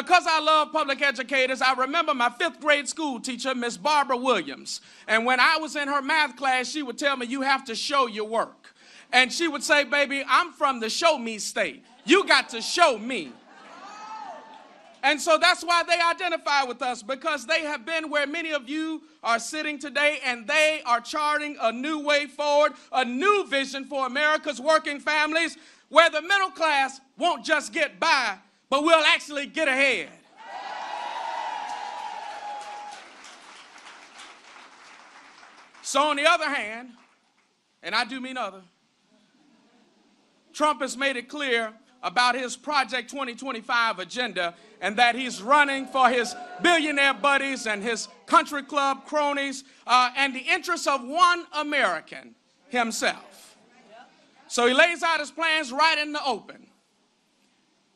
because I love public educators, I remember my 5th grade school teacher, Miss Barbara Williams. And when I was in her math class, she would tell me, you have to show your work. And she would say, baby, I'm from the show me state. You got to show me. And so that's why they identify with us, because they have been where many of you are sitting today, and they are charting a new way forward, a new vision for America's working families, where the middle class won't just get by, but we'll actually get ahead. So on the other hand, and I do mean other, Trump has made it clear about his Project 2025 agenda, and that he's running for his billionaire buddies and his country club cronies and the interests of one American, himself. So he lays out his plans right in the open.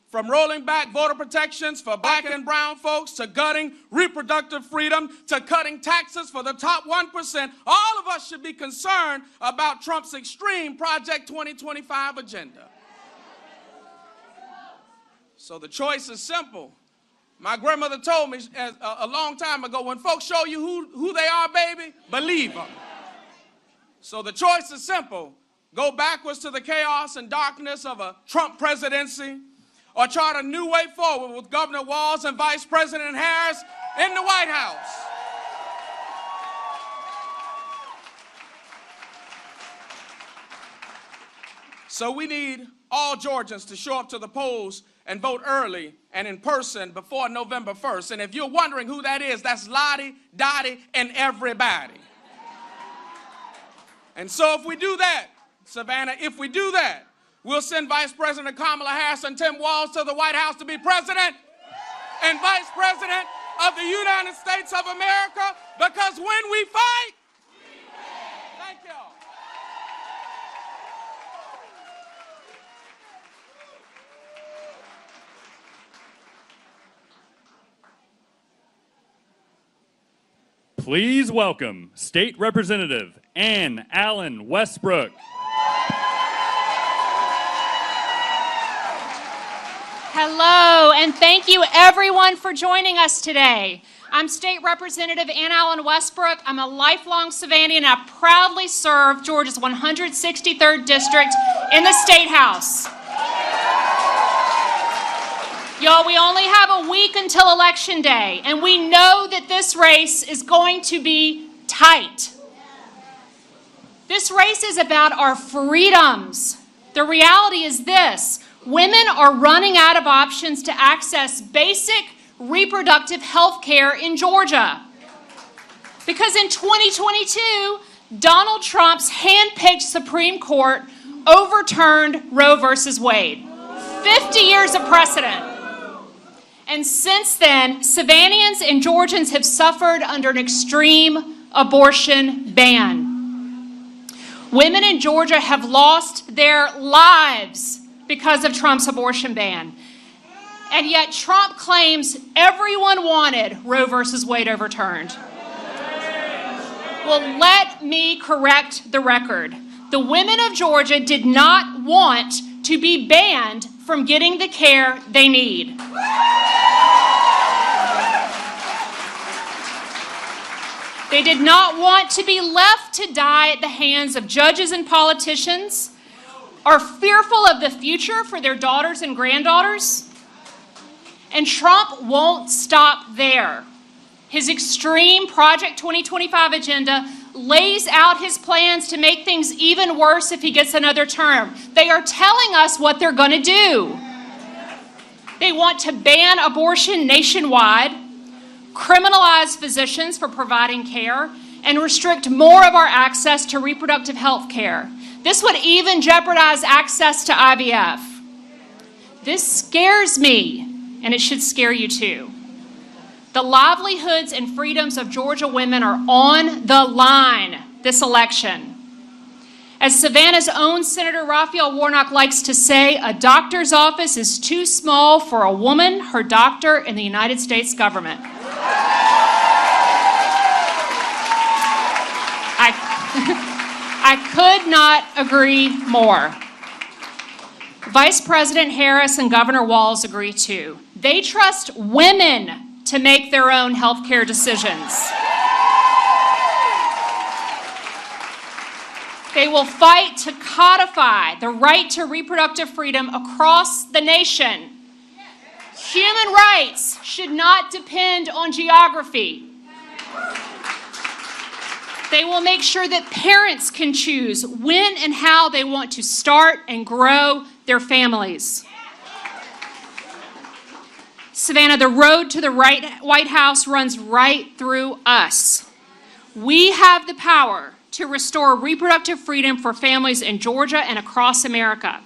From rolling back voter protections for black and brown folks, to gutting reproductive freedom, to cutting taxes for the top 1%, all of us should be concerned about Trump's extreme Project 2025 agenda. So the choice is simple. My grandmother told me a long time ago, when folks show you who they are, baby, believe them. So the choice is simple. Go backwards to the chaos and darkness of a Trump presidency, or chart a new way forward with Governor Walz and Vice President Harris in the White House. So we need all Georgians to show up to the polls and vote early and in person before November 1st. And if you're wondering who that is, that's Lottie, Dottie, and everybody. And so if we do that, Savannah, if we do that, we'll send Vice President Kamala Harris and Tim Walz to the White House to be president and Vice President of the United States of America, because when we fight, thank y'all. Please welcome State Representative Ann Allen Westbrook. Hello, and thank you everyone for joining us today. I'm State Representative Ann Allen Westbrook. I'm a lifelong Savannian, and I proudly serve Georgia's 163rd District in the State House. Y'all, we only have a week until Election Day, and we know that this race is going to be tight. This race is about our freedoms. The reality is this: women are running out of options to access basic reproductive health care in Georgia. Because in 2022, Donald Trump's hand-picked Supreme Court overturned Roe versus Wade. 50 years of precedent. And since then, Savannians and Georgians have suffered under an extreme abortion ban. Women in Georgia have lost their lives because of Trump's abortion ban. And yet Trump claims everyone wanted Roe versus Wade overturned. Well, let me correct the record. The women of Georgia did not want to be banned from getting the care they need. They did not want to be left to die at the hands of judges and politicians, are fearful of the future for their daughters and granddaughters. And Trump won't stop there. His extreme Project 2025 agenda lays out his plans to make things even worse if he gets another term. They are telling us what they're going to do. They want to ban abortion nationwide, criminalize physicians for providing care, and restrict more of our access to reproductive health care. This would even jeopardize access to IVF. This scares me, and it should scare you too. The livelihoods and freedoms of Georgia women are on the line this election. As Savannah's own Senator Raphael Warnock likes to say, a doctor's office is too small for a woman, her doctor, and the United States government. I could not agree more. Vice President Harris and Governor Walz agree too. They trust women to make their own health care decisions. They will fight to codify the right to reproductive freedom across the nation. Human rights should not depend on geography. They will make sure that parents can choose when and how they want to start and grow their families. Savannah, the road to the White House runs right through us. We have the power to restore reproductive freedom for families in Georgia and across America.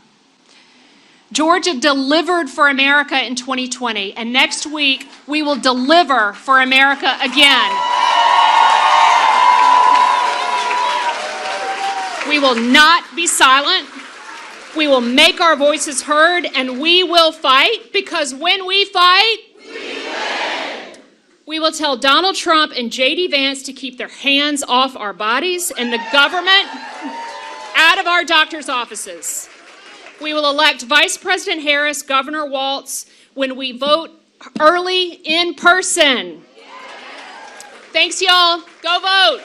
Georgia delivered for America in 2020, and next week we will deliver for America again. We will not be silent. We will make our voices heard, and we will fight, because when we fight, we win. We will tell Donald Trump and J.D. Vance to keep their hands off our bodies and the government out of our doctors' offices. We will elect Vice President Harris, Governor Walz, when we vote early in person. Thanks, y'all. Go vote.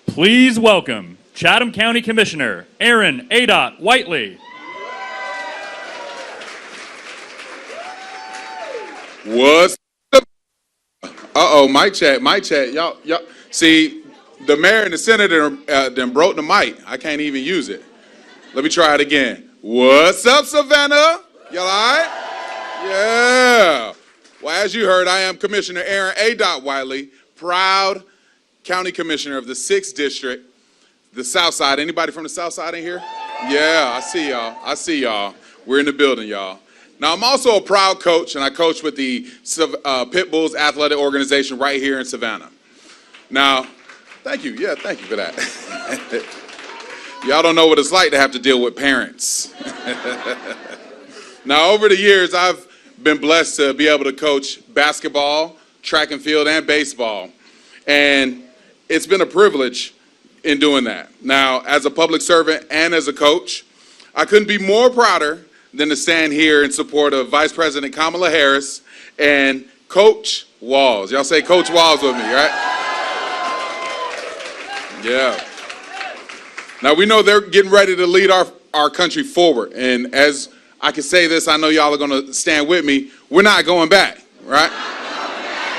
Please welcome Chatham County Commissioner Aaron A. Whiteley. What's up? Uh-oh, mic check. Y'all. See, the mayor and the senator then broke the mic. I can't even use it. Let me try it again. What's up, Savannah? Y'all all right? Yeah. Well, as you heard, I am Commissioner Aaron A. Whiteley, proud County Commissioner of the 6th District, the South Side. Anybody from the South Side in here? Yeah, I see y'all. We're in the building, y'all. Now, I'm also a proud coach, and I coach with the Pit Bulls Athletic Organization right here in Savannah. Now, thank you. Yeah, thank you for that. Y'all don't know what it's like to have to deal with parents. Now, over the years, I've been blessed to be able to coach basketball, track and field, and baseball. And it's been a privilege in doing that. Now, as a public servant and as a coach, I couldn't be more prouder than to stand here in support of Vice President Kamala Harris and Coach Walz. Y'all say Coach Walz with me, right? Yeah. Now, we know they're getting ready to lead our country forward. And as I can say this, I know y'all are going to stand with me. We're not going back, right?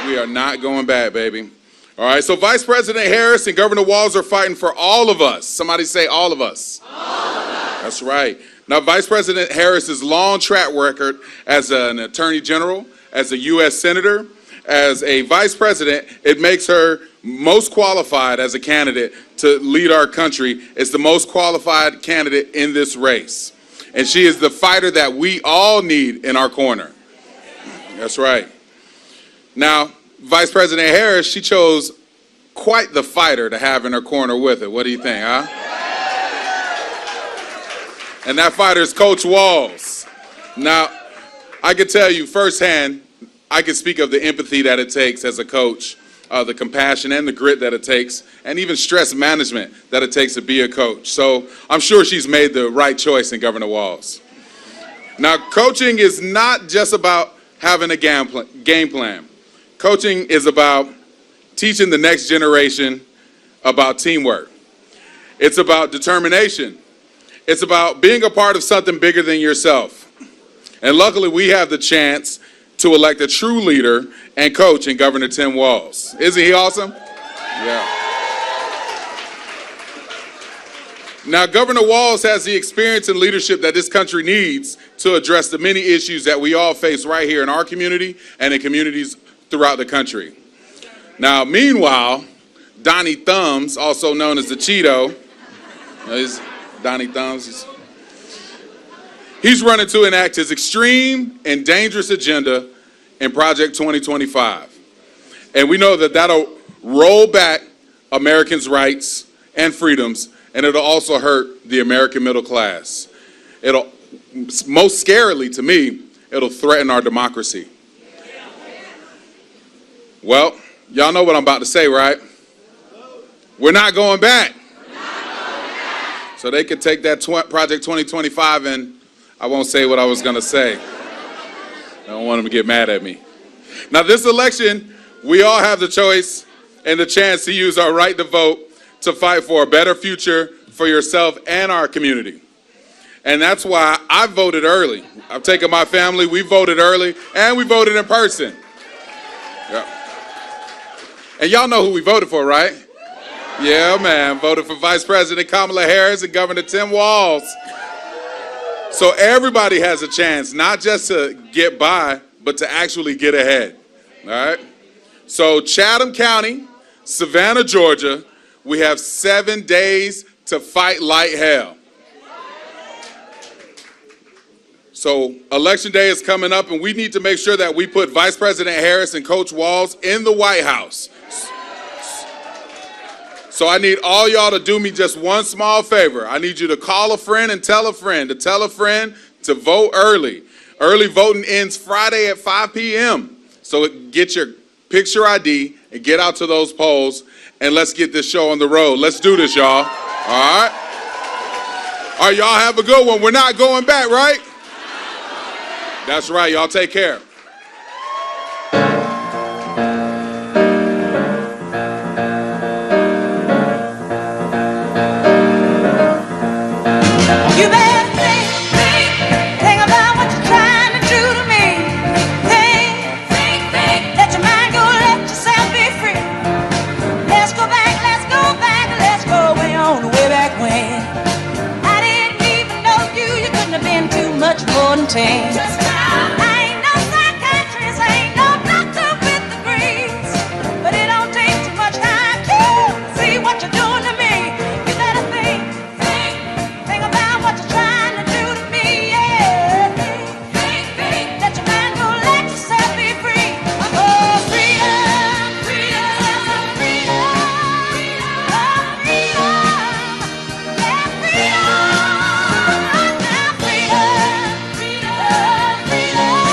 We are not going back, baby. All right, so Vice President Harris and Governor Walz are fighting for all of us. Somebody say all of us. All of us. That's right. Now, Vice President Harris's long track record as an attorney general, as a U.S. senator, as a vice president, it makes her most qualified as a candidate to lead our country. It's the most qualified candidate in this race. And she is the fighter that we all need in our corner. That's right. Now, Vice President Harris, she chose quite the fighter to have in her corner with her. What do you think, huh? And that fighter is Coach Walz. Now, I can tell you firsthand, I can speak of the empathy that it takes as a coach, the compassion and the grit that it takes, and even stress management that it takes to be a coach. So I'm sure she's made the right choice in Governor Walz. Now, coaching is not just about having a game plan. Coaching is about teaching the next generation about teamwork. It's about determination. It's about being a part of something bigger than yourself. And luckily, we have the chance to elect a true leader and coach in Governor Tim Walz. Isn't he awesome? Yeah. Now, Governor Walz has the experience and leadership that this country needs to address the many issues that we all face right here in our community and in communities throughout the country. Now, meanwhile, Donnie Thumbs, also known as the Cheeto, Donnie Thumbs, he's running to enact his extreme and dangerous agenda in Project 2025. And we know that that'll roll back Americans' rights and freedoms, and it'll also hurt the American middle class. It'll, most scarily to me, it'll threaten our democracy. Well, y'all know what I'm about to say, right? We're not going back. So they could take that Project 2025 and I won't say what I was going to say. I don't want them to get mad at me. Now, this election, we all have the choice and the chance to use our right to vote to fight for a better future for yourself and our community. And that's why I voted early. I've taken my family, we voted early, and we voted in person. Yeah. And y'all know who we voted for, right? Yeah, man, voted for Vice President Kamala Harris and Governor Tim Walz. So everybody has a chance, not just to get by, but to actually get ahead, all right? So Chatham County, Savannah, Georgia, we have 7 days to fight like hell. So Election Day is coming up, and we need to make sure that we put Vice President Harris and Coach Walz in the White House. So I need all y'all to do me just one small favor. I need you to call a friend and tell a friend to vote early. Early voting ends Friday at 5 p.m. So get your picture ID and get out to those polls, and let's get this show on the road. Let's do this, y'all. All right? All right, y'all have a good one. We're not going back, right? That's right, y'all. Take care. You better think about what you're trying to do to me. Think, let your mind go, let yourself be free. Let's go way on, way back when. I didn't even know you couldn't have been too much more than 10. I ain't no psychiatrist, I ain't no doctor with degrees, but it don't take too much time to see what you're doing to me. You better think about what you're trying to do to me, yeah. Think, let your mind go, let yourself be free. Oh, freedom, freedom, freedom, oh, freedom, yeah, freedom, now freedom, freedom, freedom.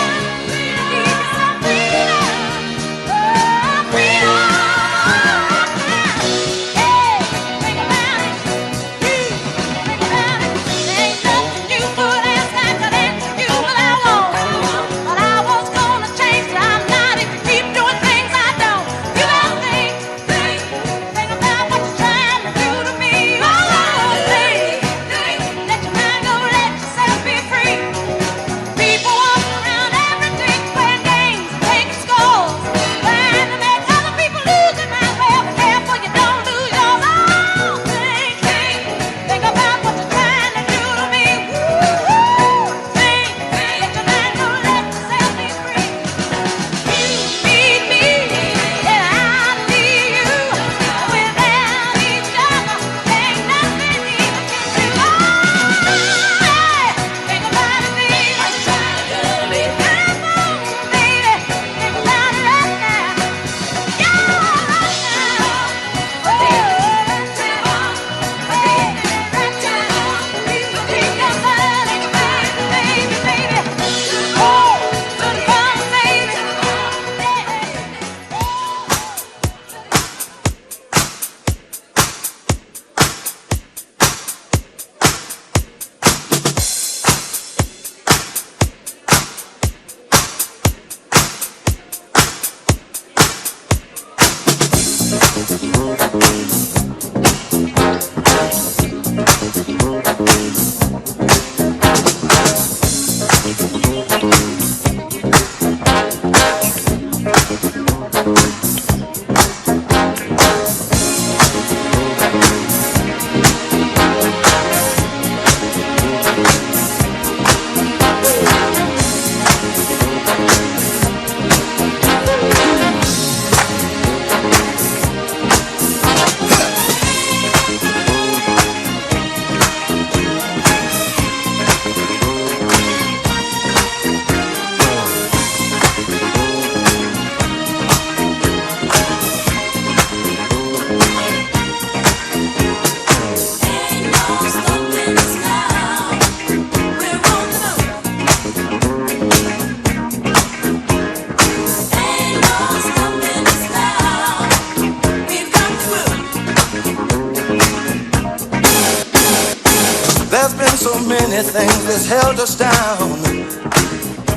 so many things that's held us down,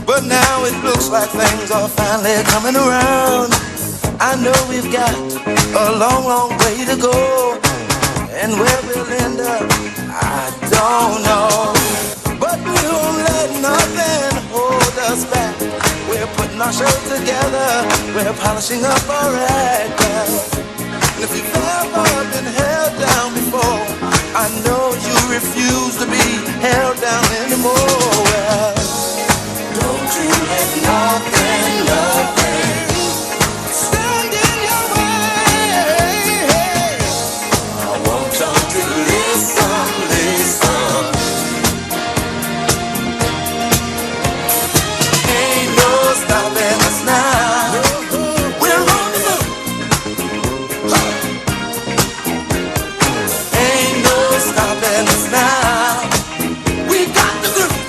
but now it looks like things are finally coming around. I know we've got a long, long way to go, and where we'll end up, I don't know. But we won't let nothing hold us back. We're putting our show together, we're polishing up our act. And if you've ever been held down before, I know you refuse to be held down anymore. Well, don't you let nothing, nothing stand in your way. I want y'all to listen, listen. Ain't no stopping us now. We're on the move. Ain't no stopping us now. We got the groove.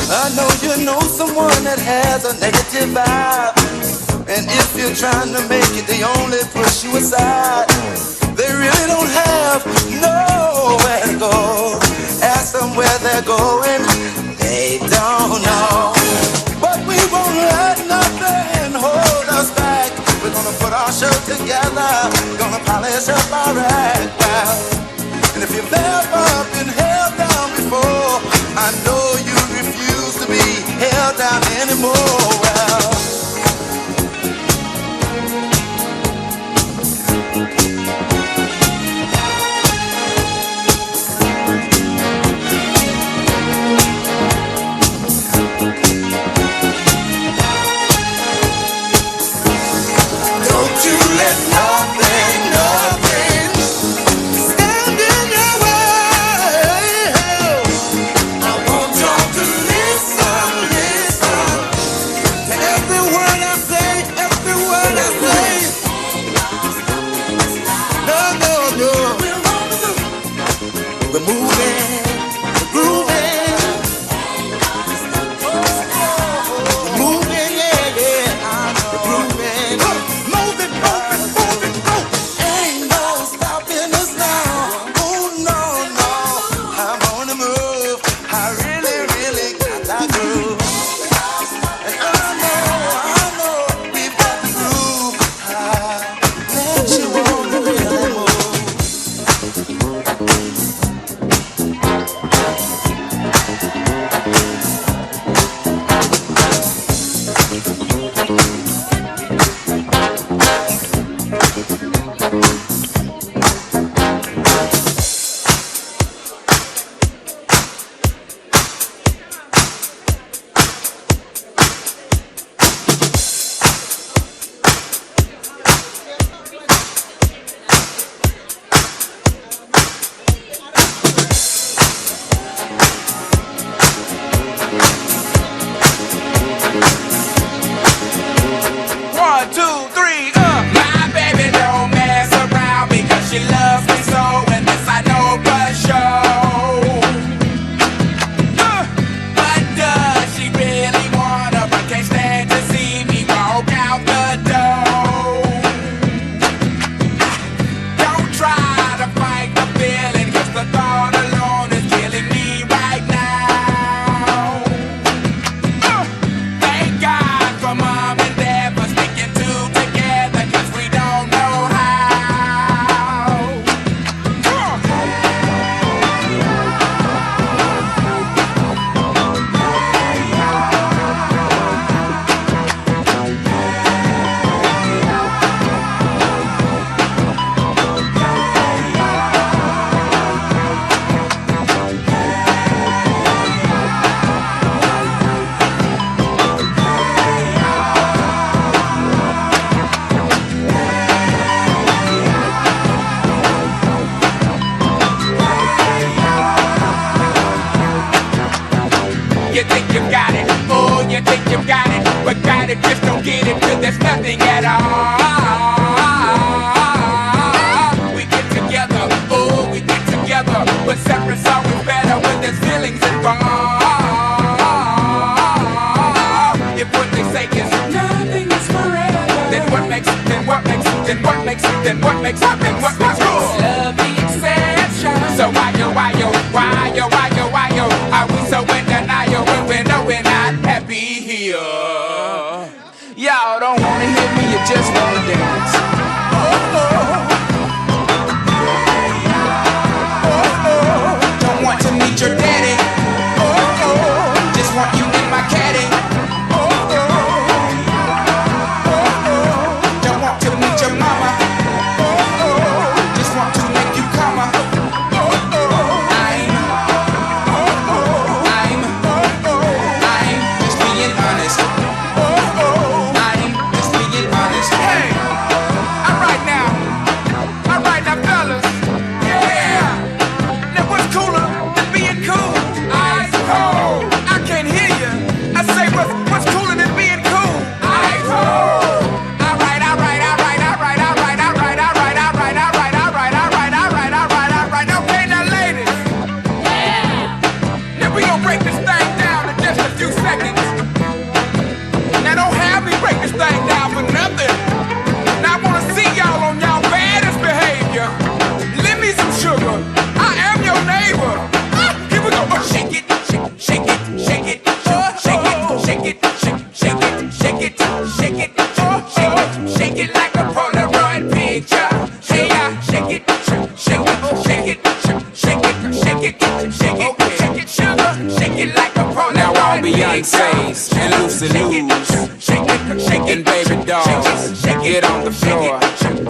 I know you know someone that has a negative vibe, and if you're trying to make it, they only push you aside. They really don't have nowhere to go. Ask them where they're going, they don't know. But we won't let nothing hold us back. We're gonna put our show together, we're gonna polish up our act. And if you've ever been held down before, I know you refuse to be held down anymore. Well, don't you let nothing, nothing stand in your way. I want y'all to listen, listen to every word I say, every word I say. No, no, no. We're moving, we're grooving, we're moving, yeah, yeah. We're grooving, move it, move it, move it, move it. Ain't no stopping us now. Oh no, no, I'm on the move. I really, really got that groove. And I know, we've got the groove. I let you on the really move. One, two, three, My baby don't mess around because she loves me so, and this I know for sure. But does she really wanna, but can't stand to see me walk out the door? Don't try to fight the feeling, 'cause the thought alone is killing me right now. Thank God for mom and dad for sticking two together, 'cause we don't know how. You think you've got it, oh, you think you've got it, but got it, just don't get it, 'cause there's nothing at all. We get together, oh, we get together, but separate's always better when there's feelings involved. If what they say is nothing is forever, then what makes, then what makes, then what makes, then what makes, then what makes, love the excess. so why yo? Are we so in denial when we know we're not happy here? Y'all don't wanna hear me, you just wanna dance. Don't want to meet your daddy. Just want you in my caddy. Don't want to meet your mama. Just want to make you come. I'm just being honest. I'm just being honest. Hey, all right now, fellas. Yeah. Now what's cooler than being cool? Ice cold. I can't hear you. I say what's cooler than being cool? Ice cold. All right. Okay, now ladies. Yeah. Now we gonna break this thing down in just a few seconds. Now don't have me break this thing down for nothing. Now I wanna see y'all on y'all baddest behavior. Lend me some sugar. I am your neighbor. Here we go. Shake it, shake it, shake it, shake it, shake it, shake it, shake it, shake it, shake it like a Polaroid picture. Hey, shake it, shake it, shake it, shake it, shake it, shake it, shake it, sugar, shake it like a Polaroid. Now all Beyonce's and Lucy Lou's and baby dolls, get on the floor.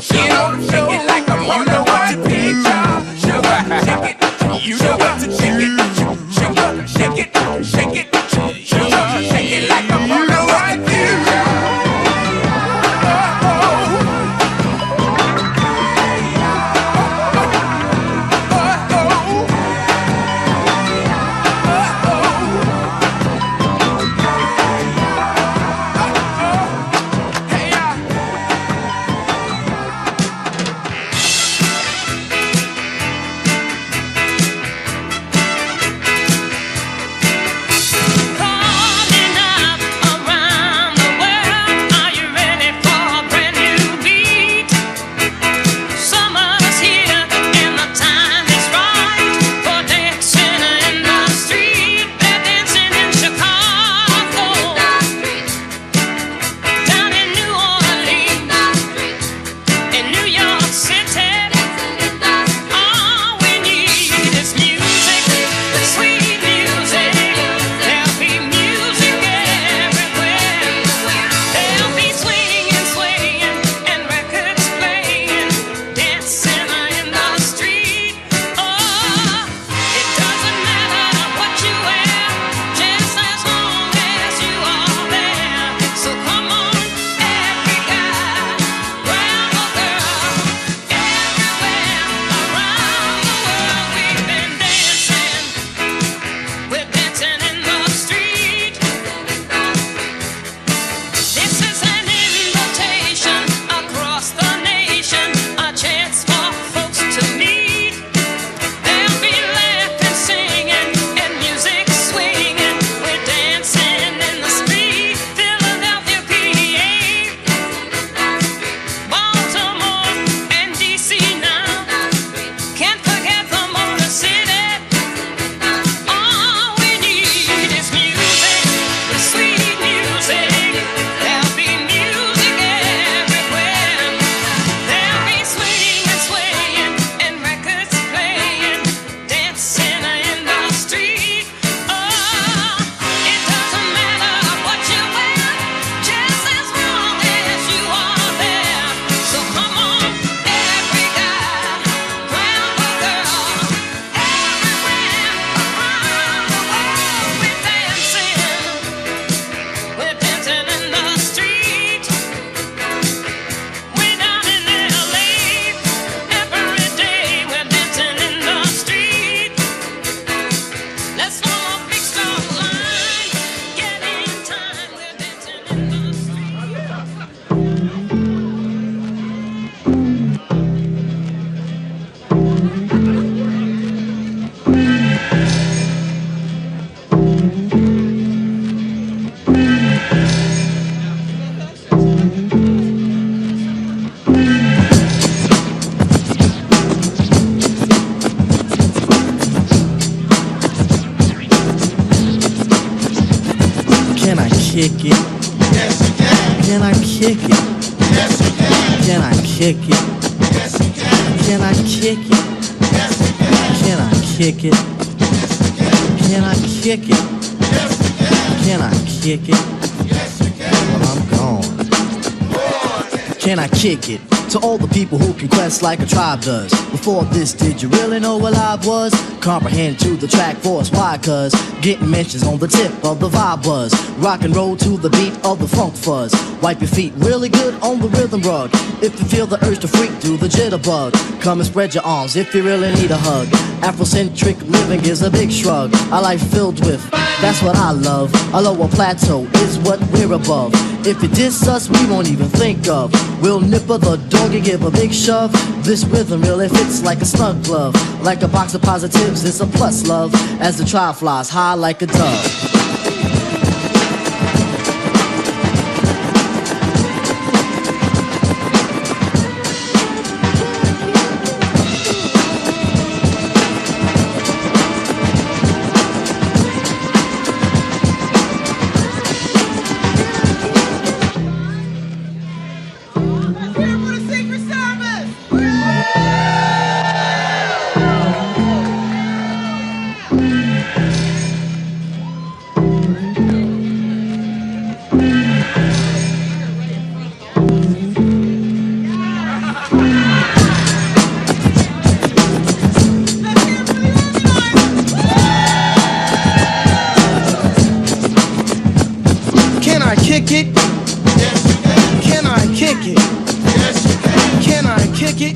Get on the floor. Shake it like a Polaroid picture. Sugar, shake it. You know what to shake it. Sugar, shake it, shake it, sugar, shake it like a Polaroid picture. kick it? Yes, you can. Can I kick it? Yes, you can. Can I kick it? Yes, you can. Can I kick it? Yes, you can. Can I kick it? Yes, you can. Can I kick it? Yes, you can. Can I kick it? Yes, you can. Well, I'm gone. Can I kick it? To all the people who can quest like a tribe does. Before this, did you really know what live was? Comprehend to the track force, why? Cause getting mentions on the tip of the vibe buzz. Rock and roll to the beat of the funk fuzz. Wipe your feet really good on the rhythm rug. If you feel the urge to freak, do the jitterbug. Come and spread your arms if you really need a hug. Afrocentric living is a big shrug. A life filled with, that's what I love. A lower plateau is what we're above. If you diss us, we won't even think of. We'll nipper the dog and give a big shove. This rhythm really fits like a snug glove. Like a box of positives, it's a plus love. As the trial flies high like a dove. Kick it? Yes, you can. Can I kick it? Yes, you can. Can I kick it?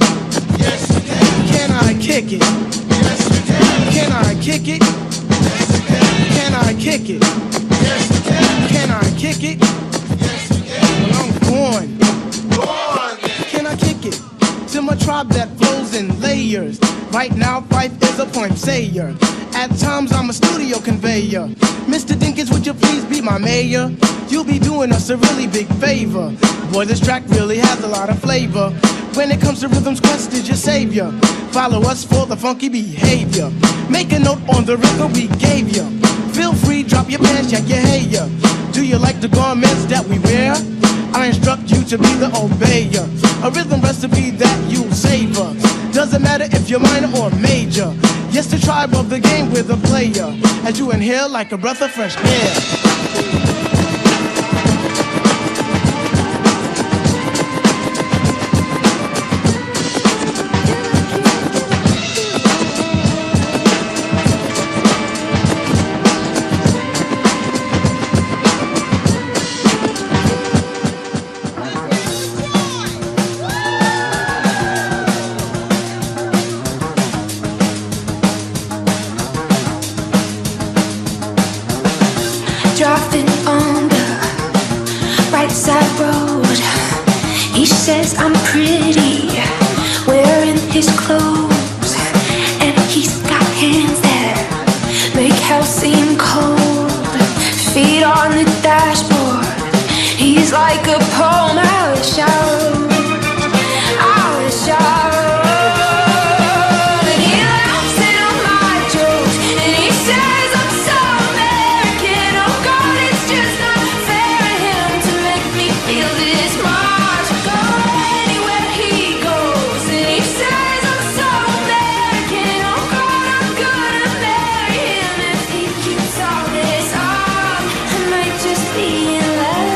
Yes, you can. Can I kick it? Yes, you can. Can I kick it? Yes, you can. Can I kick it? Yes, you can. Can I kick it? Yes, you can. Well, I'm going. Go on, then. Can I kick it? To my tribe that flows in layers. Right now, Fife is a point sayer. At times, I'm a studio conveyor. Mr. Dinkins, would you please be my mayor? You'll be doing us a really big favor. Boy, this track really has a lot of flavor. When it comes to rhythms, Quest is your savior. Follow us for the funky behavior. Make a note on the rhythm we gave you. Feel free, drop your pants, check your hair. Do you like the garments that we wear? I instruct you to be the obeyer. A rhythm recipe that you'll savor. Doesn't matter if you're minor or major. Yes, the tribe of the game, we're the player. As you inhale like a breath of fresh air. Driving on the right side road. He says I'm pretty, wearing his clothes, and he's got hands that make hell seem cold. Feet on the dashboard, he's like a poem. I wish I wrote, I wish I wrote. And he laughs at all my jokes, and he says I'm so American. Oh God, it's just not fair to him to make me feel this much. Go anywhere he goes, and he says I'm so American. Oh God, I'm gonna marry him if he keeps all this up. I might just be in love.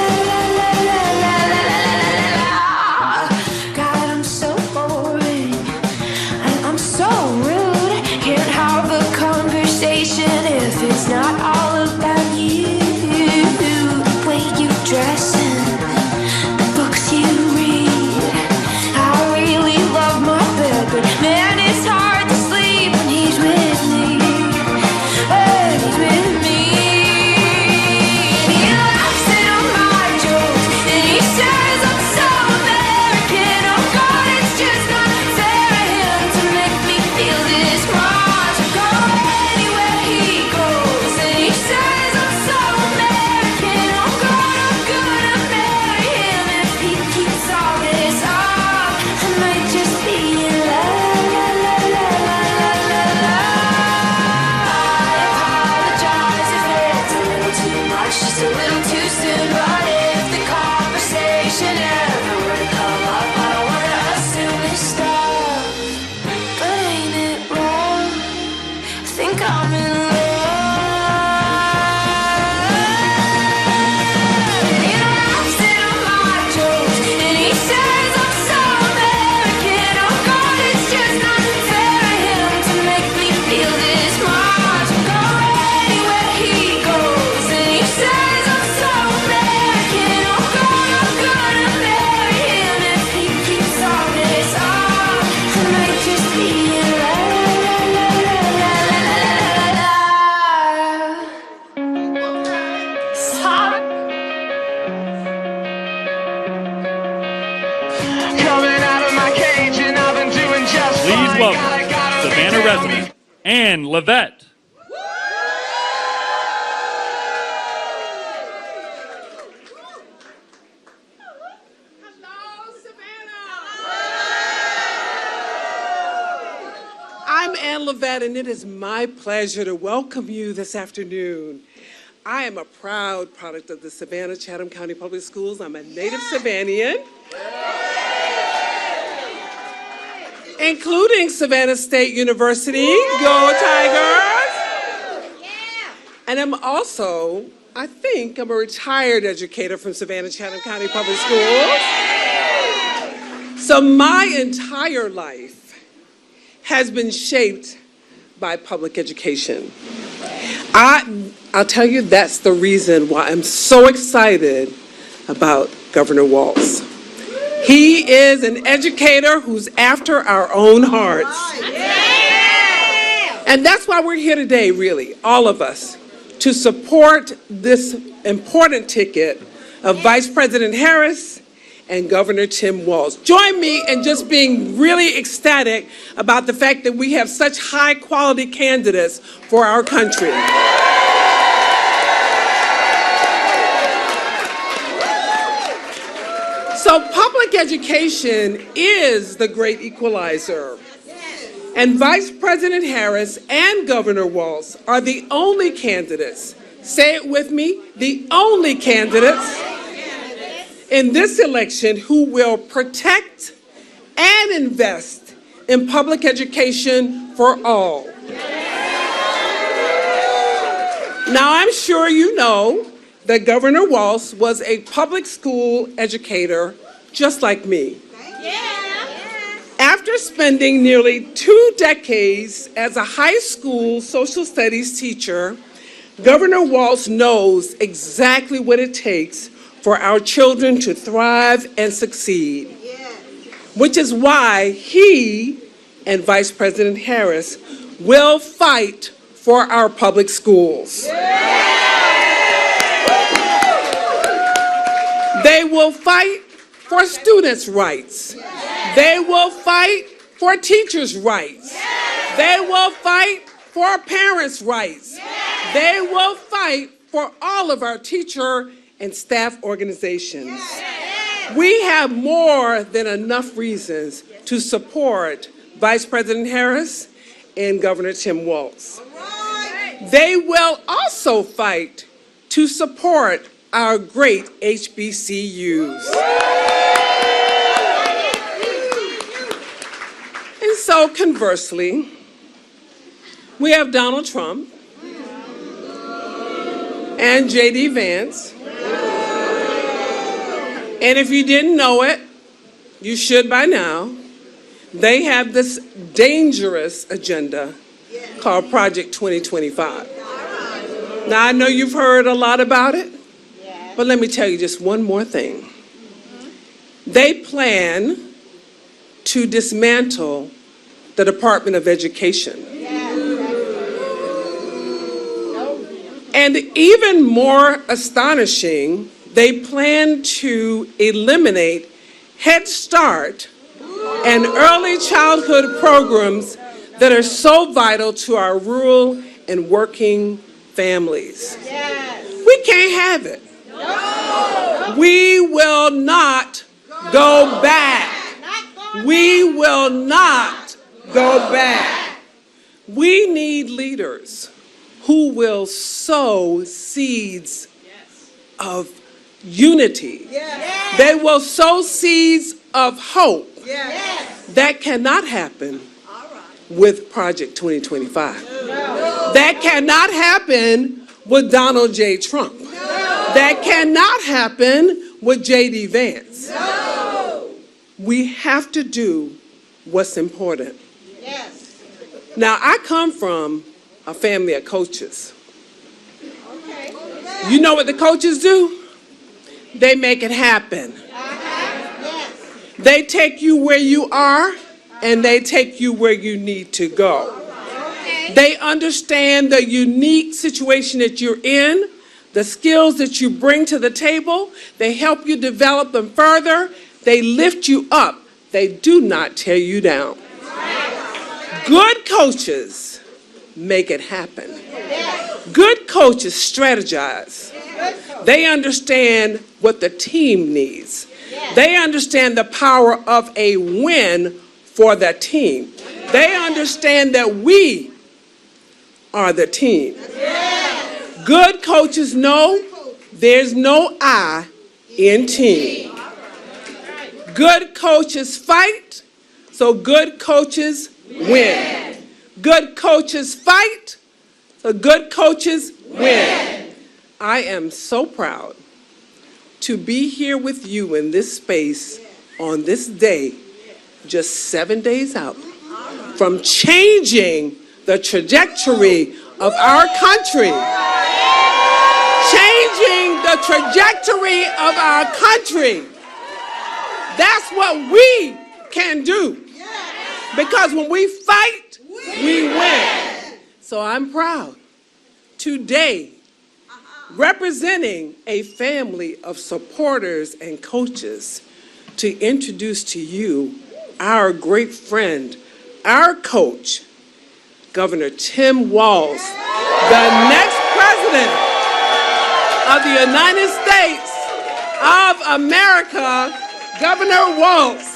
Ann Levette. I'm Ann Levette, and it is my pleasure to welcome you this afternoon. I am a proud product of the Savannah Chatham County Public Schools. I'm a native Savannian, including Savannah State University. Go Tigers! And I'm also, I think, I'm a retired educator from Savannah Chatham County Public Schools. So my entire life has been shaped by public education. I'll tell you, that's the reason why I'm so excited about Governor Walz. He is an educator who's after our own hearts. And that's why we're here today, really, all of us, to support this important ticket of Vice President Harris and Governor Tim Walz. Join me in just being really ecstatic about the fact that we have such high-quality candidates for our country. So public education is the great equalizer. And Vice President Harris and Governor Walz are the only candidates, say it with me, the only candidates in this election who will protect and invest in public education for all. Now, I'm sure you know that Governor Walz was a public school educator just like me. After spending nearly 2 decades as a high school social studies teacher, Governor Walz knows exactly what it takes for our children to thrive and succeed, which is why he and Vice President Harris will fight for our public schools. They will fight for students' rights. They will fight for teachers' rights. They will fight for parents' rights. They will fight for all of our teacher and staff organizations. We have more than enough reasons to support Vice President Harris and Governor Tim Walz. They will also fight to support our great HBCUs. And so conversely, we have Donald Trump and J.D. Vance. And if you didn't know it, you should by now. They have this dangerous agenda called Project 2025. Now, I know you've heard a lot about it, but let me tell you just one more thing. They plan to dismantle the Department of Education. And even more astonishing, they plan to eliminate Head Start and early childhood programs that are so vital to our rural and working families. We can't have it. We will not go back. We will not go back. We need leaders who will sow seeds of unity. They will sow seeds of hope. That cannot happen with Project 2025. That cannot happen with Donald J. Trump. That cannot happen with J.D. Vance. We have to do what's important. Now, I come from a family of coaches. You know what the coaches do? They make it happen. They take you where you are, and they take you where you need to go. They understand the unique situation that you're in, the skills that you bring to the table. They help you develop them further. They lift you up. They do not tear you down. Good coaches make it happen. Good coaches strategize. They understand what the team needs. They understand the power of a win for the team. They understand that we are the team. Good coaches know there's no I in team. Good coaches fight, so good coaches win. Good coaches fight, so good coaches win. I am so proud to be here with you in this space on this day, just 7 days out from changing the trajectory of our country. Changing the trajectory of our country. That's what we can do. Because when we fight, we win. So I'm proud today, representing a family of supporters and coaches, to introduce to you our great friend, our coach, Governor Tim Walz, the next president of the United States of America, Governor Walz.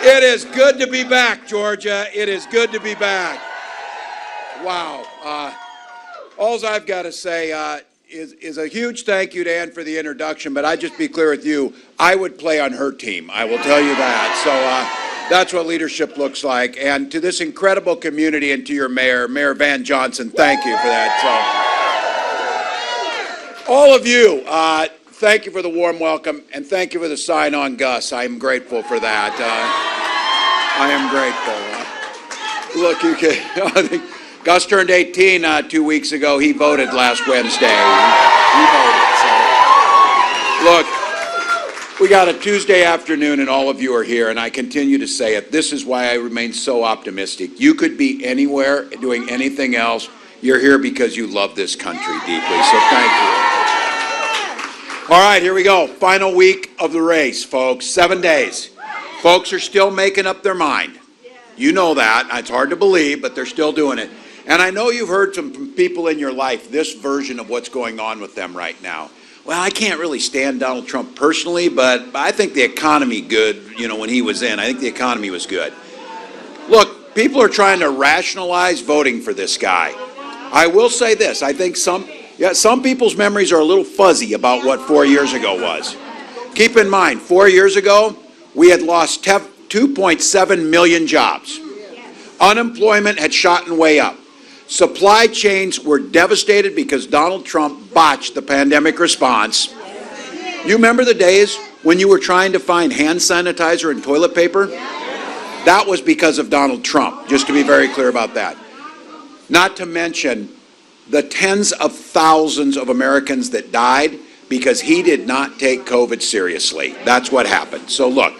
It is good to be back, Georgia. It is good to be back. Wow. All I've got to say is a huge thank you to Ann for the introduction, but I'd just be clear with you, I would play on her team. I will tell you that. So that's what leadership looks like. And to this incredible community and to your mayor, Mayor Van Johnson, thank you for that. So, all of you, thank you for the warm welcome, and thank you for the sign on Gus. I am grateful for that. I am grateful. Look, you can, I think Gus turned 18 2 weeks ago. He voted last Wednesday. He voted. So. Look, we got a Tuesday afternoon, and all of you are here, and I continue to say it. This is why I remain so optimistic. You could be anywhere doing anything else. You're here because you love this country deeply, so thank you. All right, here we go. Final week of the race, folks. 7 days. Folks are still making up their mind. You know that. It's hard to believe, but they're still doing it. And I know you've heard from people in your life this version of what's going on with them right now. Well, I can't really stand Donald Trump personally, but I think the economy good, when he was in. I think the economy was good. Look, people are trying to rationalize voting for this guy. I will say this. I think some people's memories are a little fuzzy about what 4 years ago was. Keep in mind, 4 years ago, we had lost 2.7 million jobs. Unemployment had shot way up. Supply chains were devastated because Donald Trump botched the pandemic response. You remember the days when you were trying to find hand sanitizer and toilet paper? That was because of Donald Trump, just to be very clear about that. Not to mention the tens of thousands of Americans that died because he did not take COVID seriously. That's what happened. So look,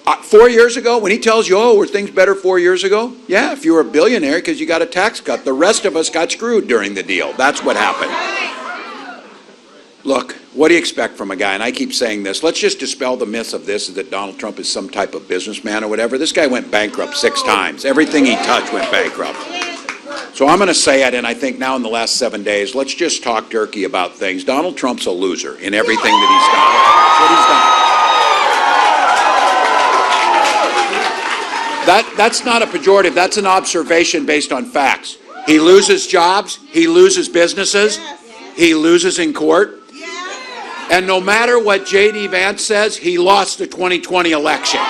4 years ago, when he tells you, were things better 4 years ago? Yeah, if you were a billionaire because you got a tax cut. The rest of us got screwed during the deal. That's what happened. Look, what do you expect from a guy? And I keep saying this. Let's just dispel the myth of this, that Donald Trump is some type of businessman or whatever. This guy went bankrupt 6 times. Everything he touched went bankrupt. So I'm going to say it, and I think now in the last 7 days, let's just talk turkey about things. Donald Trump's a loser in everything that he's done. That's what he's done. That's not a pejorative. That's an observation based on facts. He loses jobs. He loses businesses. He loses in court. And no matter what J.D. Vance says, he lost the 2020 election.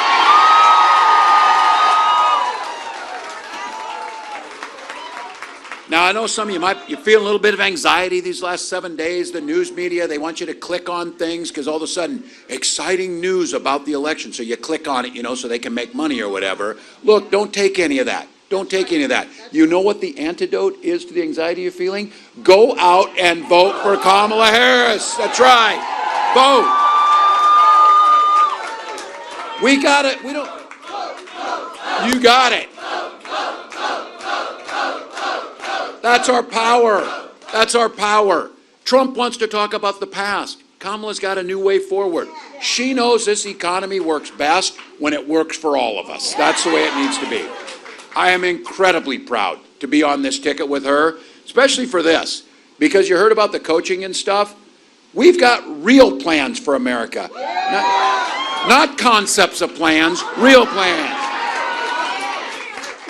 Now, I know some of you feel a little bit of anxiety these last 7 days. The news media, they want you to click on things because all of a sudden, exciting news about the election. So you click on it, so they can make money or whatever. Look, don't take any of that. Don't take any of that. You know what the antidote is to the anxiety you're feeling? Go out and vote for Kamala Harris. That's right. Vote. We got it. We don't. You got it. That's our power. That's our power. Trump wants to talk about the past. Kamala's got a new way forward. She knows this economy works best when it works for all of us. That's the way it needs to be. I am incredibly proud to be on this ticket with her, especially for this, because you heard about the coaching and stuff. We've got real plans for America. Not concepts of plans, real plans.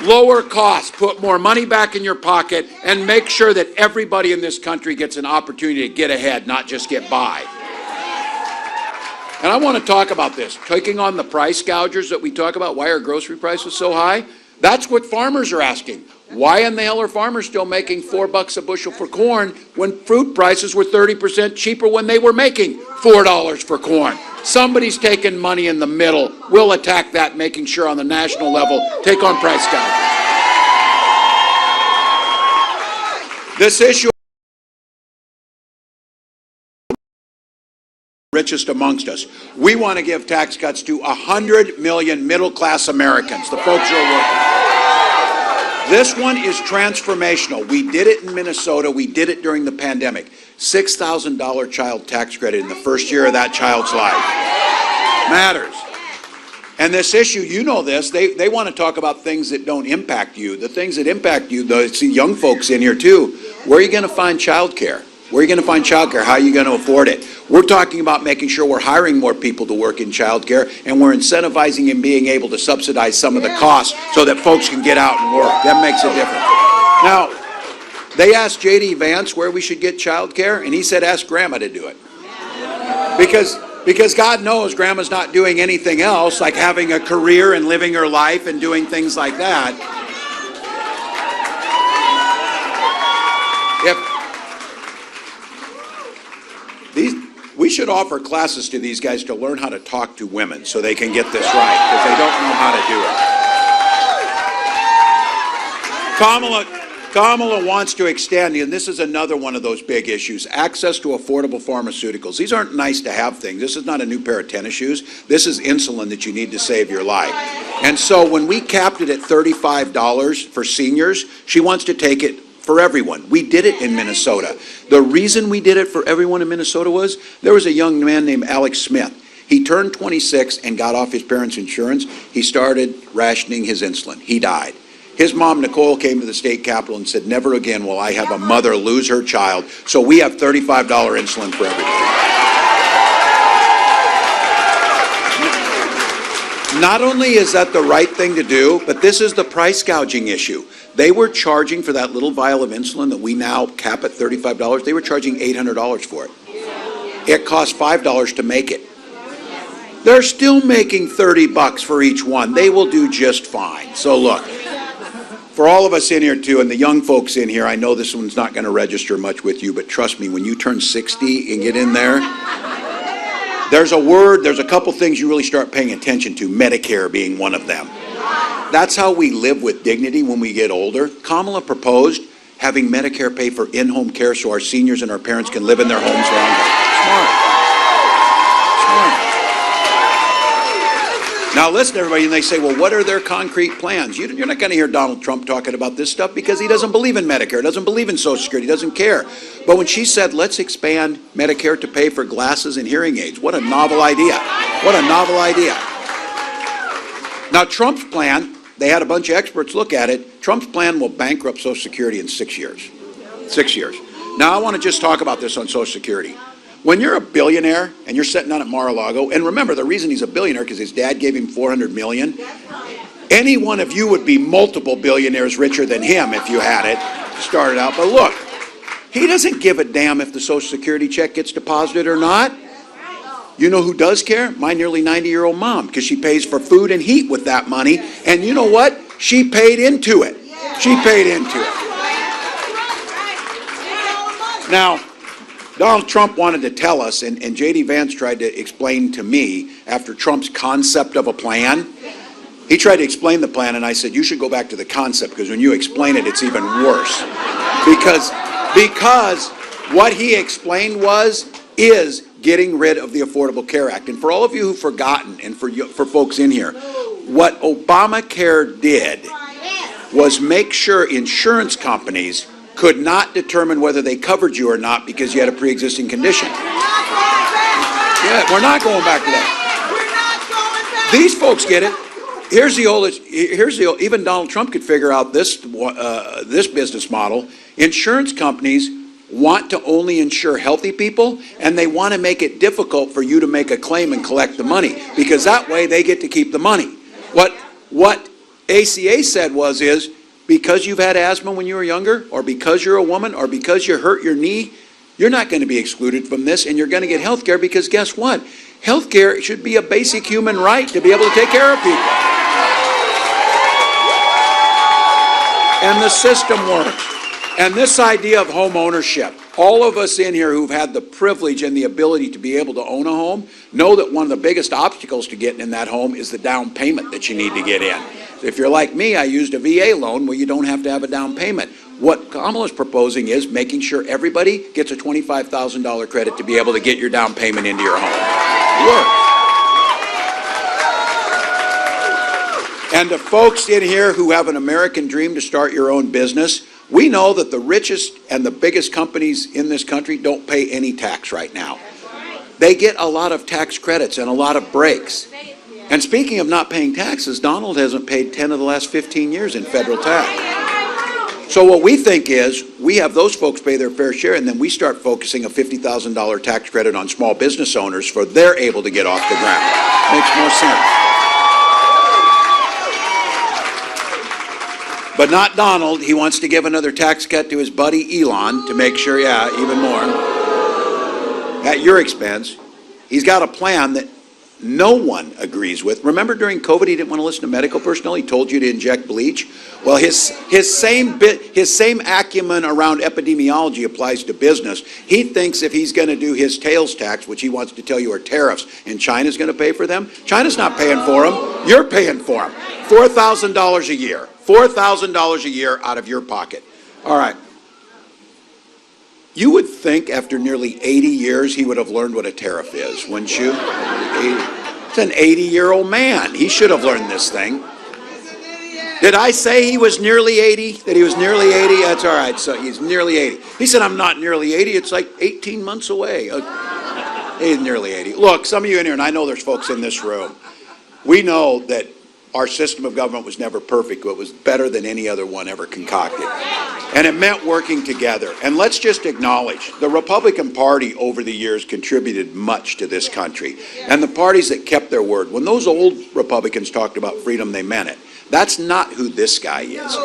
Lower costs, put more money back in your pocket, and make sure that everybody in this country gets an opportunity to get ahead, not just get by. And I want to talk about this, taking on the price gougers that we talk about. Why are grocery prices so high? That's what farmers are asking. Why in the hell are farmers still making $4 a bushel for corn when fruit prices were 30% cheaper when they were making $4 for corn? Somebody's taking money in the middle. We'll attack that, making sure on the national level, take on price gouging. This issue, richest amongst us. We want to give tax cuts to 100 million middle-class Americans, the folks who are working. This one is transformational. We did it in Minnesota. We did it during the pandemic. $6,000 child tax credit in the first year of that child's life. Matters. And this issue, you know this, they want to talk about things that don't impact you. The things that impact you, though, see young folks in here too. Where are you going to find child care? Where are you going to find child care? How are you going to afford it? We're talking about making sure we're hiring more people to work in child care, and we're incentivizing and being able to subsidize some of the costs so that folks can get out and work. That makes a difference. Now, they asked J.D. Vance where we should get child care, and he said, ask Grandma to do it. Because God knows Grandma's not doing anything else, like having a career and living her life and doing things like that. We should offer classes to these guys to learn how to talk to women so they can get this right, because they don't know how to do it. Kamala wants to extend, and this is another one of those big issues, access to affordable pharmaceuticals. These aren't nice to have things. This is not a new pair of tennis shoes. This is insulin that you need to save your life. And so when we capped it at $35 for seniors, she wants to take it for everyone. We did it in Minnesota. The reason we did it for everyone in Minnesota was there was a young man named Alex Smith. He turned 26 and got off his parents' insurance. He started rationing his insulin. He died. His mom, Nicole, came to the state capitol and said, never again will I have a mother lose her child. So we have $35 insulin for everybody. Not only is that the right thing to do, but this is the price gouging issue. They were charging for that little vial of insulin that we now cap at $35. They were charging $800 for it. It cost $5 to make it. They're still making $30 for each one. They will do just fine. So look, for all of us in here too, and the young folks in here, I know this one's not going to register much with you, but trust me, when you turn 60 and get in there, there's a couple things you really start paying attention to, Medicare being one of them. That's how we live with dignity when we get older. Kamala proposed having Medicare pay for in-home care so our seniors and our parents can live in their homes longer. Smart. Now listen, everybody, and they say, well, what are their concrete plans? You're not going to hear Donald Trump talking about this stuff because he doesn't believe in Medicare, doesn't believe in Social Security, doesn't care. But when she said, let's expand Medicare to pay for glasses and hearing aids, what a novel idea. What a novel idea. Now, Trump's plan, they had a bunch of experts look at it. Trump's plan will bankrupt Social Security in 6 years. 6 years. Now, I want to just talk about this on Social Security. When you're a billionaire and you're sitting down at Mar-a-Lago, and remember, the reason he's a billionaire because his dad gave him $400 million. Any one of you would be multiple billionaires richer than him if you had it started out. But look, he doesn't give a damn if the Social Security check gets deposited or not. You know who does care? My nearly 90-year-old mom, because she pays for food and heat with that money. And you know what? She paid into it. She paid into it. Now, Donald Trump wanted to tell us, and J.D. Vance tried to explain to me after Trump's concept of a plan. He tried to explain the plan, and I said, you should go back to the concept, because when you explain it, it's even worse. Because what he explained is getting rid of the Affordable Care Act. And for all of you who've forgotten, and for folks in here, what Obamacare did was make sure insurance companies could not determine whether they covered you or not because you had a pre-existing condition. Yeah, we're not going back to that. These folks get it. Here's the old, even Donald Trump could figure out this business model. Insurance companies want to only insure healthy people, and they want to make it difficult for you to make a claim and collect the money, because that way they get to keep the money. What ACA said is, because you've had asthma when you were younger, or because you're a woman, or because you hurt your knee, you're not going to be excluded from this, and you're going to get health care, because guess what? Health care should be a basic human right to be able to take care of people. And the system works. And this idea of home ownership, all of us in here who've had the privilege and the ability to be able to own a home know that one of the biggest obstacles to getting in that home is the down payment that you need to get in. If you're like me, I used a VA loan where you don't have to have a down payment. What Kamala's proposing is making sure everybody gets a $25,000 credit to be able to get your down payment into your home. Work. And to folks in here who have an American dream to start your own business, we know that the richest and the biggest companies in this country don't pay any tax right now. They get a lot of tax credits and a lot of breaks. And speaking of not paying taxes, Donald hasn't paid 10 of the last 15 years in federal tax. So what we think is, we have those folks pay their fair share, and then we start focusing a $50,000 tax credit on small business owners for they're able to get off the ground. Makes more sense. But not Donald. He wants to give another tax cut to his buddy Elon to make sure, even more. At your expense. He's got a plan that no one agrees with. Remember during COVID, he didn't want to listen to medical personnel. He told you to inject bleach. Well, his same acumen around epidemiology applies to business. He thinks if he's going to do his tails tax, which he wants to tell you are tariffs, and China's going to pay for them, China's not paying for them. You're paying for them. $4,000 a year. $4,000 a year out of your pocket. All right. You would think after nearly 80 years he would have learned what a tariff is, wouldn't you? It's an 80-year-old man. He should have learned this thing. Did I say he was nearly 80? That he was nearly 80? That's all right. So he's nearly 80. He said, I'm not nearly 80. It's like 18 months away. He's nearly 80. Look, some of you in here, and I know there's folks in this room, we know that our system of government was never perfect, but it was better than any other one ever concocted. And it meant working together. And let's just acknowledge, the Republican Party over the years contributed much to this country. And the parties that kept their word, when those old Republicans talked about freedom, they meant it. That's not who this guy is.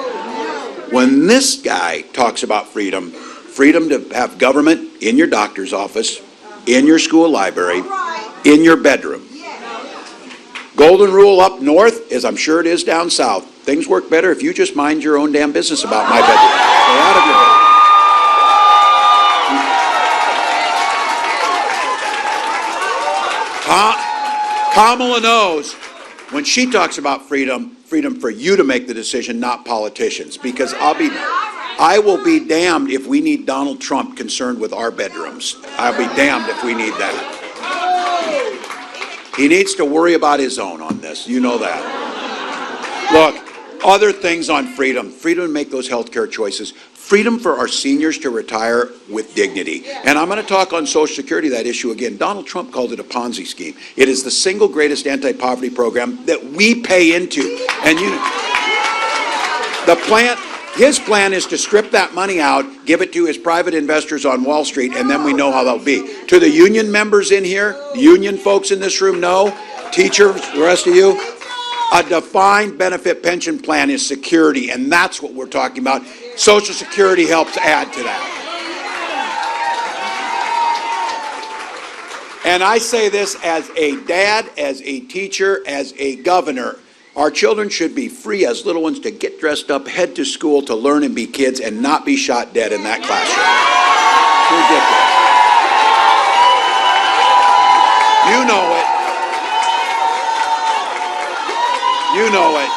When this guy talks about freedom, freedom to have government in your doctor's office, in your school library, in your bedroom. Golden rule up north, as I'm sure it is down south. Things work better if you just mind your own damn business about my bedroom. Stay out of your bedroom. Kamala knows when she talks about freedom, freedom for you to make the decision, not politicians. Because I will be damned if we need Donald Trump concerned with our bedrooms. I'll be damned if we need that. He needs to worry about his own on this. You know that. Look, other things on freedom. Freedom to make those health care choices. Freedom for our seniors to retire with dignity. And I'm going to talk on Social Security, that issue again. Donald Trump called it a Ponzi scheme. It is the single greatest anti-poverty program that we pay into. And his plan is to strip that money out, give it to his private investors on Wall Street, and then we know how that'll be. To the union members in here, the union folks in this room know, teachers, the rest of you, a defined benefit pension plan is security, and that's what we're talking about. Social Security helps add to that. And I say this as a dad, as a teacher, as a governor. Our children should be free as little ones to get dressed up, head to school to learn and be kids, and not be shot dead in that classroom. ridiculous. You know it. You know it.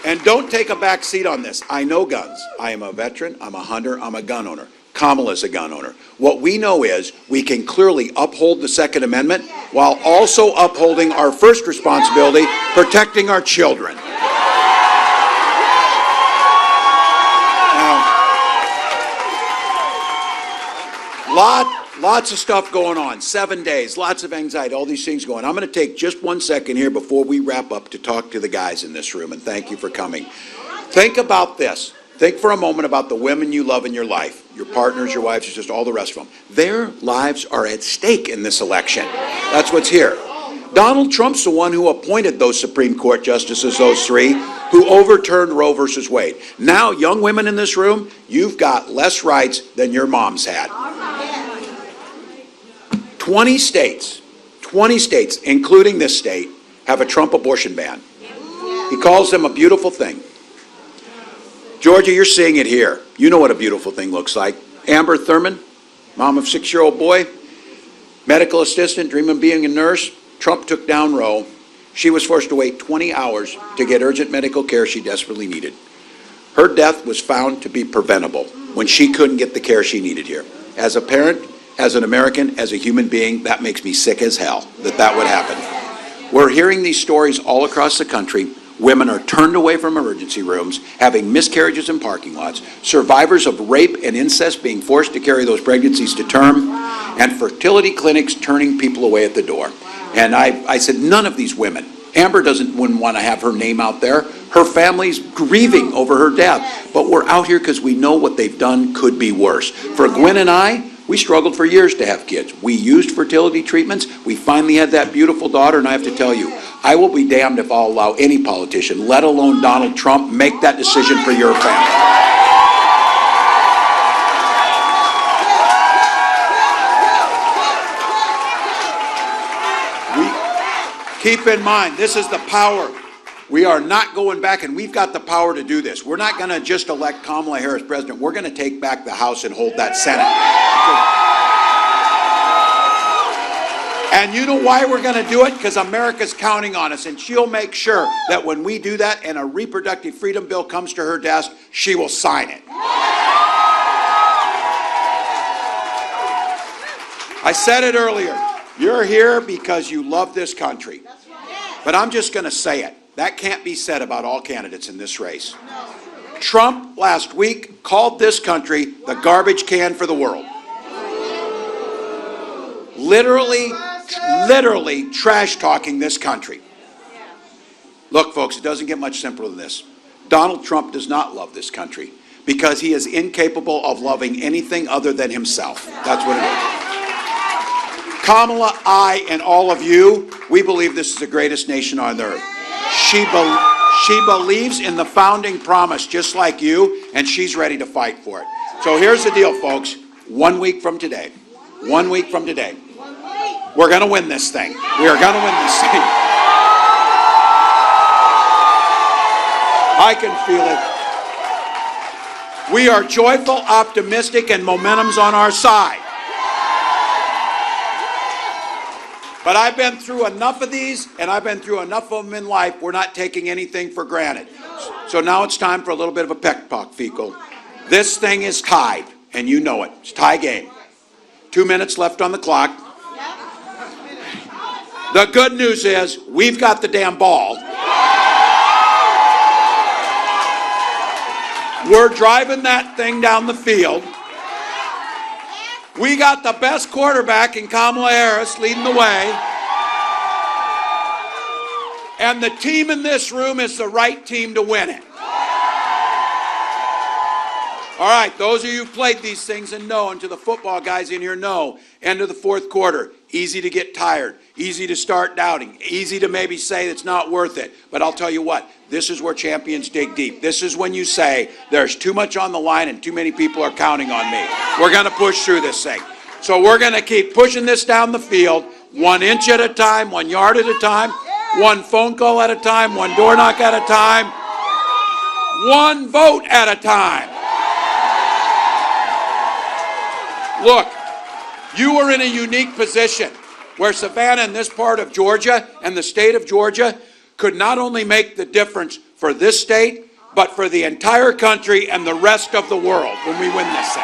And don't take a back seat on this. I know guns. I am a veteran. I'm a hunter. I'm a gun owner. Kamala's a gun owner. What we know is we can clearly uphold the Second Amendment while also upholding our first responsibility, protecting our children. Now, lots of stuff going on. 7 days, lots of anxiety, all these things going on. I'm going to take just 1 second here before we wrap up to talk to the guys in this room, and thank you for coming. Think about this. Think for a moment about the women you love in your life, your partners, your wives, just all the rest of them. Their lives are at stake in this election. That's what's here. Donald Trump's the one who appointed those Supreme Court justices, those three, who overturned Roe versus Wade. Now, young women in this room, you've got less rights than your moms had. 20 states, including this state, have a Trump abortion ban. He calls them a beautiful thing. Georgia, you're seeing it here. You know what a beautiful thing looks like. Amber Thurman, mom of 6-year-old boy, medical assistant, dreaming of being a nurse. Trump took down Roe. She was forced to wait 20 hours to get urgent medical care she desperately needed. Her death was found to be preventable when she couldn't get the care she needed here. As a parent, as an American, as a human being, that makes me sick as hell that would happen. We're hearing these stories all across the country. Women are turned away from emergency rooms, having miscarriages in parking lots, survivors of rape and incest being forced to carry those pregnancies to term, and fertility clinics turning people away at the door. And I said, none of these women, Amber wouldn't want to have her name out there. Her family's grieving over her death. But we're out here because we know what they've done could be worse. For Gwen and I, we struggled for years to have kids. We used fertility treatments. We finally had that beautiful daughter, and I have to tell you, I will be damned if I'll allow any politician, let alone Donald Trump, make that decision for your family. Keep in mind, this is the power. We are not going back, and we've got the power to do this. We're not going to just elect Kamala Harris president. We're going to take back the House and hold that Senate. And you know why we're going to do it? Because America's counting on us, and she'll make sure that when we do that and a reproductive freedom bill comes to her desk, she will sign it. I said it earlier. You're here because you love this country. But I'm just going to say it. That can't be said about all candidates in this race. Trump last week called this country the garbage can for the world. Literally trash talking this country. Look, folks, it doesn't get much simpler than this. Donald Trump does not love this country because he is incapable of loving anything other than himself. That's what it is. Kamala, I, and all of you, we believe this is the greatest nation on earth. She believes in the founding promise just like you, and she's ready to fight for it. So here's the deal, folks. 1 week from today, we're going to win this thing. We are going to win this thing. I can feel it. We are joyful, optimistic, and momentum's on our side. But I've been through enough of these, and I've been through enough of them in life. We're not taking anything for granted. So now it's time for a little bit of a pep talk, Fecal. This thing is tied, and you know it. It's a tie game. 2 minutes left on the clock. The good news is we've got the damn ball. We're driving that thing down the field. We got the best quarterback in Kamala Harris leading the way. And the team in this room is the right team to win it. All right, those of you who've played these things and know, and to the football guys in here know, end of the fourth quarter, easy to get tired, easy to start doubting, easy to maybe say it's not worth it. But I'll tell you what, this is where champions dig deep. This is when you say, there's too much on the line and too many people are counting on me. We're going to push through this thing. So we're going to keep pushing this down the field, 1 inch at a time, 1 yard at a time, 1 phone call at a time, 1 door knock at a time, 1 vote at a time. Look, you are in a unique position where Savannah and this part of Georgia and the state of Georgia could not only make the difference for this state, but for the entire country and the rest of the world when we win this thing.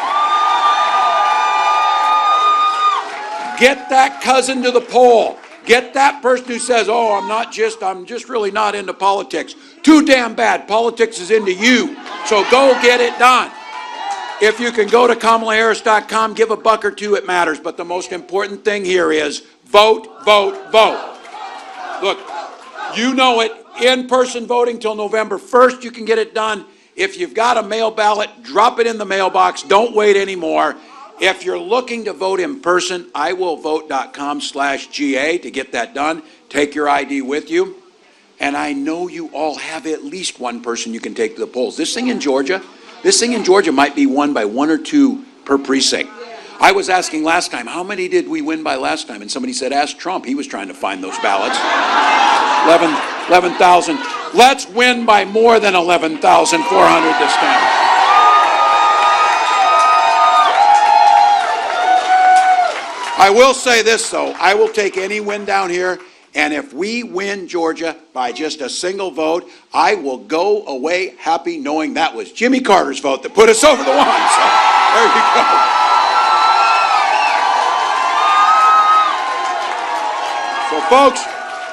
Get that cousin to the poll. Get that person who says, oh, I'm just really not into politics. Too damn bad. Politics is into you. So go get it done. If you can go to KamalaHarris.com, give a buck or two, it matters. But the most important thing here is vote, vote, vote. Look, you know it. In-person voting till November 1st, you can get it done. If you've got a mail ballot, drop it in the mailbox. Don't wait anymore. If you're looking to vote in person, iwillvote.com/GA to get that done. Take your ID with you. And I know you all have at least one person you can take to the polls. This thing in Georgia might be won by 1 or 2 per precinct. I was asking last time, how many did we win by last time? And somebody said, ask Trump. He was trying to find those ballots. 11,000. Let's win by more than 11,400 this time. I will say this, though. I will take any win down here, and if we win Georgia by just a single vote, I will go away happy knowing that was Jimmy Carter's vote that put us over the line. So, there you go. So, folks,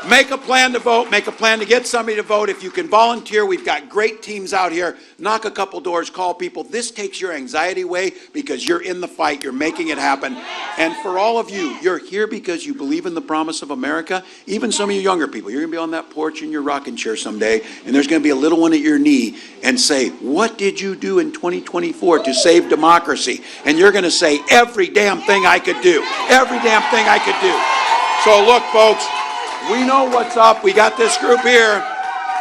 make a plan to vote. Make a plan to get somebody to vote. If you can volunteer, we've got great teams out here. Knock a couple doors, call people. This takes your anxiety away because you're in the fight. You're making it happen. And for all of you, you're here because you believe in the promise of America. Even some of you younger people, you're going to be on that porch in your rocking chair someday, and there's going to be a little one at your knee and say, what did you do in 2024 to save democracy? And you're going to say, every damn thing I could do. Every damn thing I could do. So look, folks, we know what's up. We got this group here.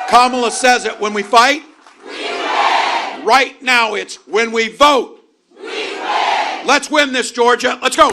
Kamala says it. When we fight, we win. Right now it's when we vote, we win. Let's win this, Georgia. Let's go.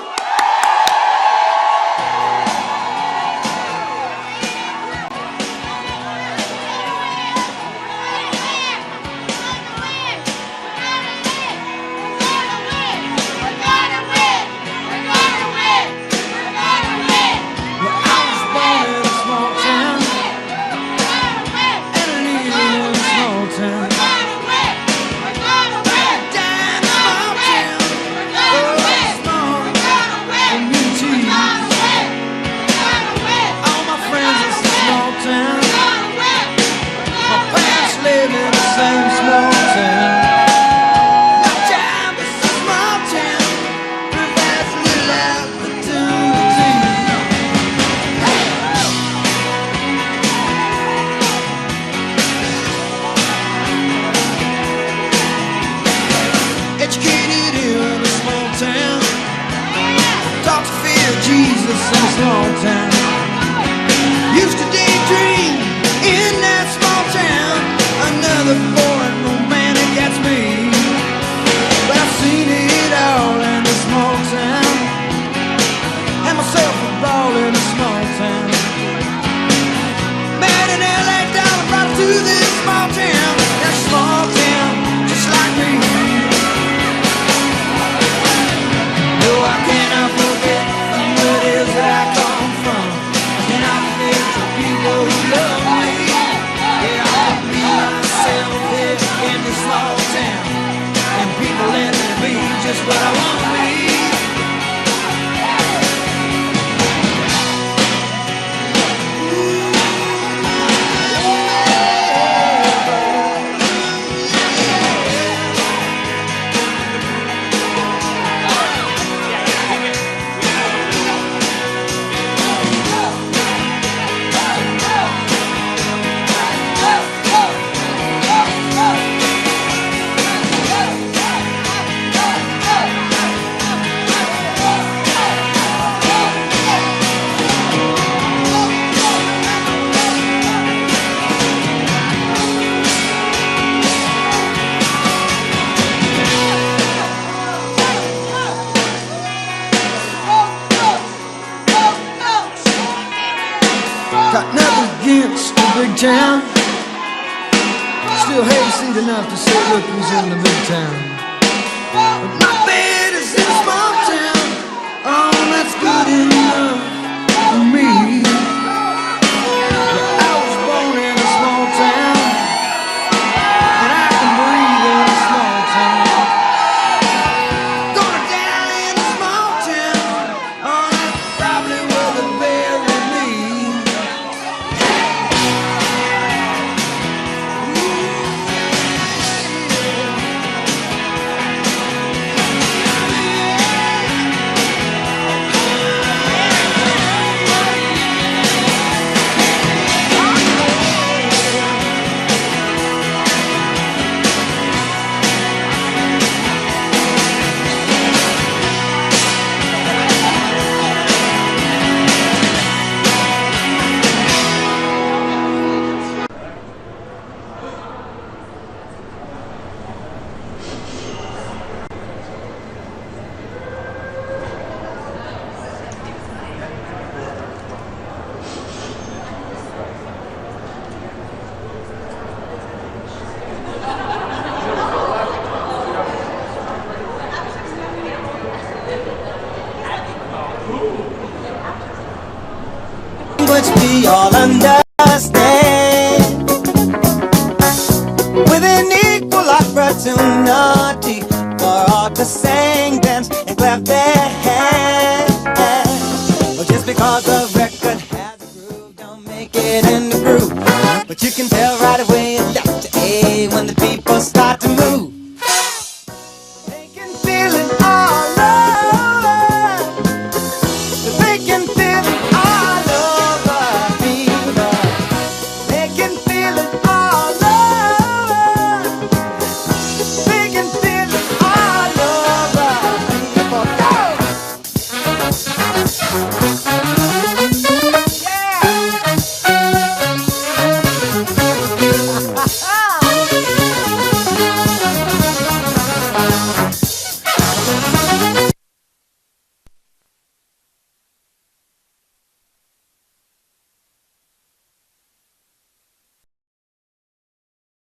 Got nothing against the big town. Still hayseed enough to say, look who's in the big town. But my bed is in a small town. understand. With an equal opportunity for all to sing, dance, and clap their hands.